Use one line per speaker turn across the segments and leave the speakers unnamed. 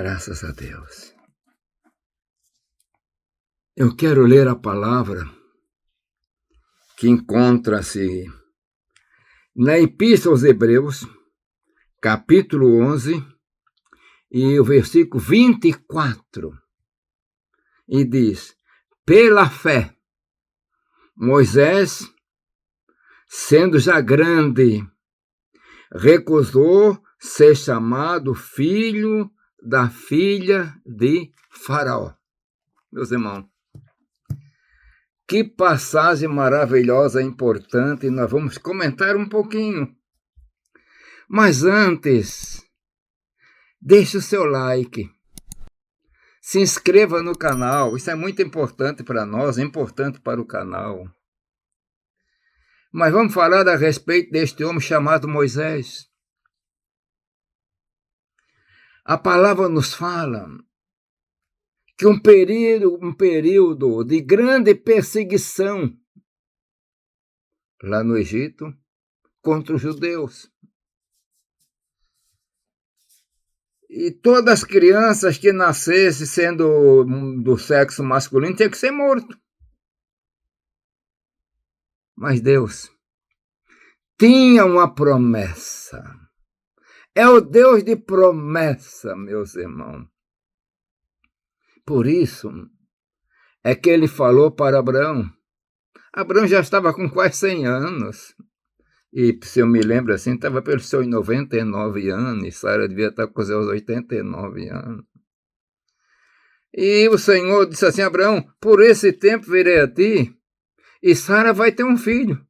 Graças a Deus. Eu quero ler a palavra que encontra-se na Epístola aos Hebreus, capítulo 11, e o versículo 24. E diz: pela fé, Moisés, sendo já grande, recusou ser chamado filho da filha de Faraó. Meus irmãos, que passagem maravilhosa, importante, e nós vamos comentar um pouquinho. Mas antes, deixe o seu like, se inscreva no canal, isso é muito importante para nós, é importante para o canal. Mas vamos falar a respeito deste homem chamado Moisés. A palavra nos fala que um período de grande perseguição lá no Egito contra os judeus. E todas as crianças que nascessem sendo do sexo masculino tinham que ser morto. Mas Deus tinha uma promessa. É o Deus de promessa, meus irmãos. Por isso é que ele falou para Abraão. Abraão já estava com quase 100 anos. E, se eu me lembro assim, estava pelos seus 99 anos. E Sara devia estar com seus 89 anos. E o Senhor disse assim: Abraão, por esse tempo virei a ti, e Sara vai ter um filho.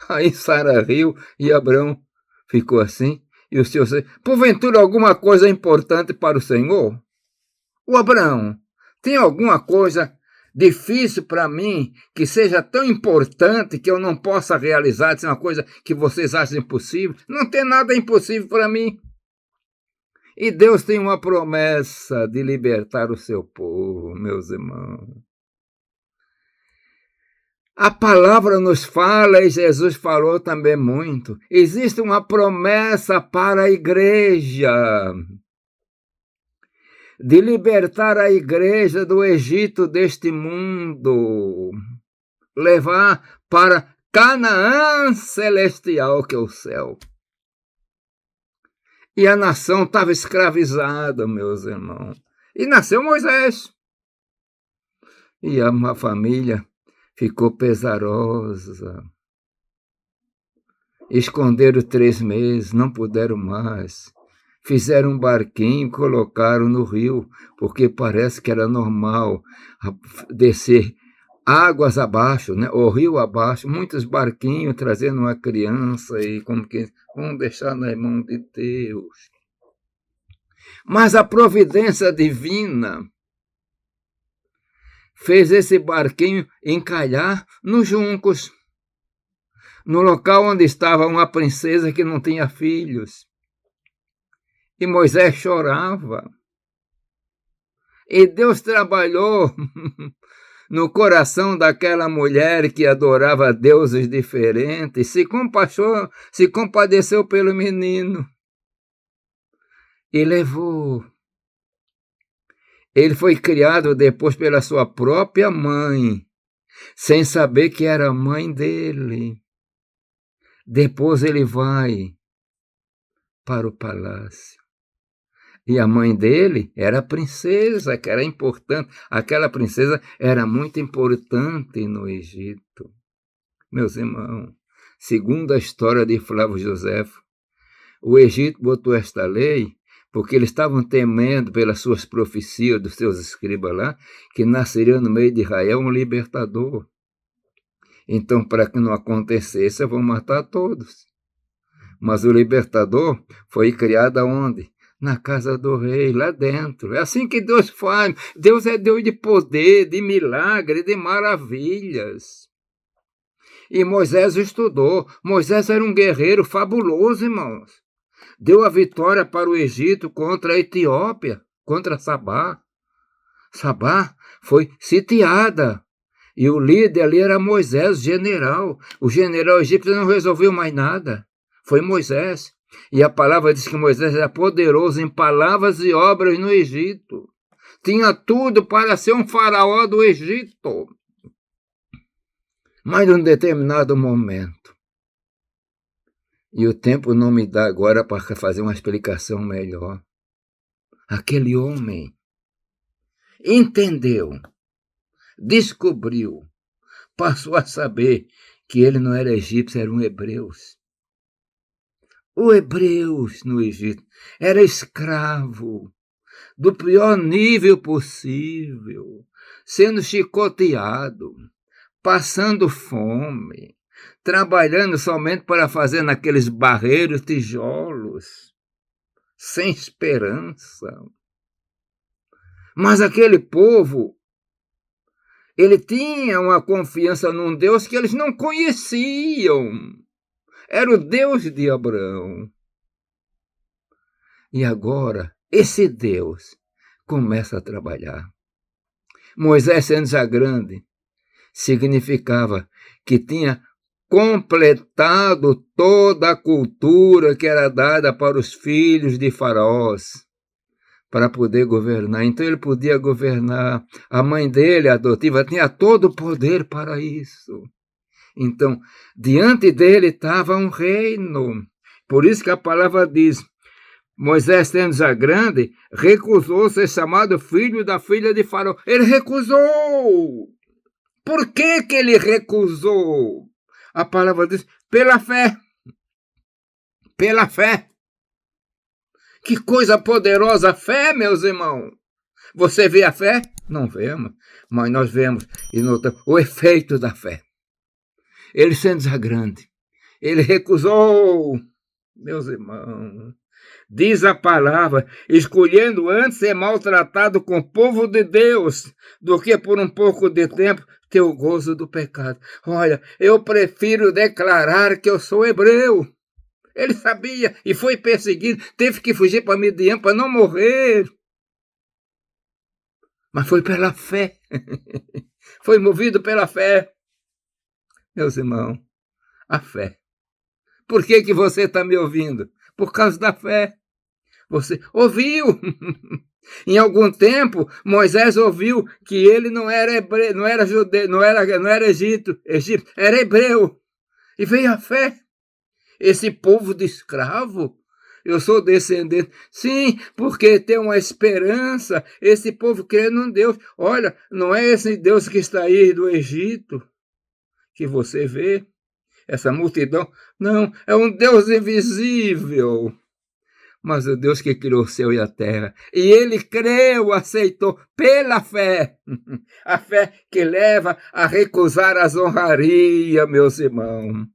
Aí Sara riu e Abraão ficou assim. E o Senhor disse: porventura alguma coisa importante para o Senhor? O Abraão, tem alguma coisa difícil para mim que seja tão importante que eu não possa realizar? Isso é uma coisa que vocês acham impossível? Não tem nada impossível para mim. E Deus tem uma promessa de libertar o seu povo, meus irmãos. A palavra nos fala, e Jesus falou também muito, existe uma promessa para a igreja de libertar a igreja do Egito deste mundo, levar para Canaã celestial, que é o céu. E a nação estava escravizada, meus irmãos. E nasceu Moisés. E a família ficou pesarosa. Esconderam 3 meses, não puderam mais. Fizeram um barquinho, colocaram no rio, porque parece que era normal descer águas abaixo, né? O rio abaixo, muitos barquinhos trazendo uma criança e como que vamos deixar nas mãos de Deus. Mas a providência divina fez esse barquinho encalhar nos juncos, no local onde estava uma princesa que não tinha filhos. E Moisés chorava. E Deus trabalhou no coração daquela mulher que adorava deuses diferentes, se compadeceu pelo menino e levou. Ele foi criado depois pela sua própria mãe, sem saber que era a mãe dele. Depois ele vai para o palácio. E a mãe dele era a princesa, que era importante. Aquela princesa era muito importante no Egito. Meus irmãos, segundo a história de Flávio Joséfo, o Egito botou esta lei porque eles estavam temendo pelas suas profecias dos seus escribas lá, que nasceria no meio de Israel um libertador. Então, para que não acontecesse, vão matar todos. Mas o libertador foi criado aonde? Na casa do rei, lá dentro. É assim que Deus faz. Deus é Deus de poder, de milagre, de maravilhas. E Moisés estudou. Moisés era um guerreiro fabuloso, irmãos. Deu a vitória para o Egito contra a Etiópia, contra Sabá. Sabá foi sitiada. E o líder ali era Moisés, general. O general egípcio não resolveu mais nada. Foi Moisés. E a palavra diz que Moisés era poderoso em palavras e obras no Egito. Tinha tudo para ser um faraó do Egito. Mas num determinado momento, e o tempo não me dá agora para fazer uma explicação melhor, aquele homem entendeu, descobriu, passou a saber que ele não era egípcio, era um hebreu. O hebreu no Egito era escravo do pior nível possível, sendo chicoteado, passando fome, trabalhando somente para fazer naqueles barreiros tijolos, sem esperança. Mas aquele povo, ele tinha uma confiança num Deus que eles não conheciam. Era o Deus de Abraão. E agora, esse Deus começa a trabalhar. Moisés, sendo já grande, significava que tinha completado toda a cultura que era dada para os filhos de faraós, para poder governar. Então ele podia governar. A mãe dele, a adotiva, tinha todo o poder para isso. Então, diante dele estava um reino. Por isso que a palavra diz, Moisés, sendo já grande, recusou ser chamado filho da filha de Faraó. Ele recusou. Por que que ele recusou? A palavra diz, pela fé. Pela fé. Que coisa poderosa a fé, meus irmãos. Você vê a fé? Não vemos, mas nós vemos e notamos o efeito da fé. Ele sendo já grande, ele recusou, meus irmãos. Diz a palavra, escolhendo antes ser maltratado com o povo de Deus, do que por um pouco de tempo ter o gozo do pecado. Olha, eu prefiro declarar que eu sou hebreu. Ele sabia e foi perseguido, teve que fugir para Midian para não morrer. Mas foi pela fé. Foi movido pela fé. Meus irmãos, a fé. Por que que você está me ouvindo? Por causa da fé. Você ouviu. Em algum tempo, Moisés ouviu que ele não era hebreu, não era judeu, não era egípcio, era hebreu. E veio a fé. Esse povo de escravo, eu sou descendente. Sim, porque tem uma esperança. Esse povo crê num Deus. Olha, não é esse Deus que está aí do Egito que você vê, essa multidão. Não, é um Deus invisível. Mas o Deus que criou o céu e a terra. E ele creu, aceitou pela fé. A fé que leva a recusar as honrarias, meus irmãos.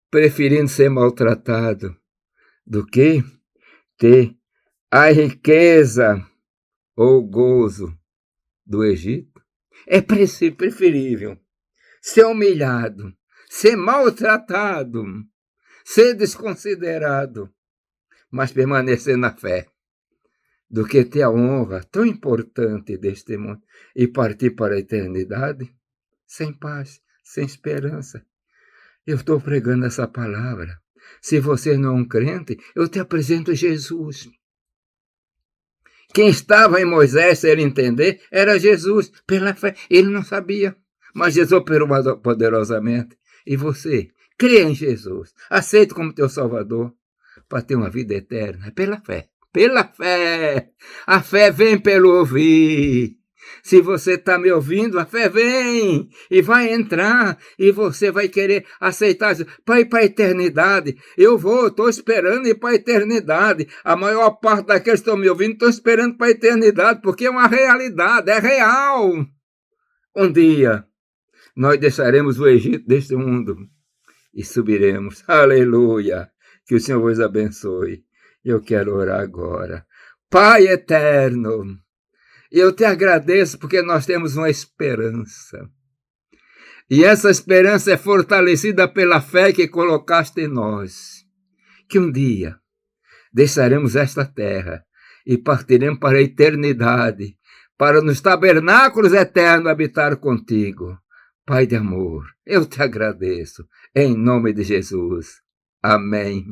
Preferindo ser maltratado do que ter a riqueza ou gozo do Egito. É preferível ser humilhado, ser maltratado, ser desconsiderado, mas permanecer na fé, do que ter a honra tão importante deste mundo e partir para a eternidade sem paz, sem esperança. Eu estou pregando essa palavra. Se você não é um crente, eu te apresento Jesus. Quem estava em Moisés, se ele entender, era Jesus, pela fé. Ele não sabia, mas Jesus operou poderosamente. E você, crê em Jesus, aceite como teu Salvador, para ter uma vida eterna, pela fé. Pela fé. A fé vem pelo ouvir. Se você está me ouvindo, a fé vem e vai entrar e você vai querer aceitar para ir para a eternidade. Eu estou esperando ir para a eternidade. A maior parte daqueles que estão me ouvindo estão esperando para a eternidade, porque é uma realidade, é real. Um dia nós deixaremos o Egito deste mundo e subiremos. Aleluia! Que o Senhor vos abençoe. Eu quero orar agora. Pai eterno, eu te agradeço porque nós temos uma esperança. E essa esperança é fortalecida pela fé que colocaste em nós. Que um dia deixaremos esta terra e partiremos para a eternidade, para nos tabernáculos eternos habitar contigo. Pai de amor, eu te agradeço. Em nome de Jesus. Amém.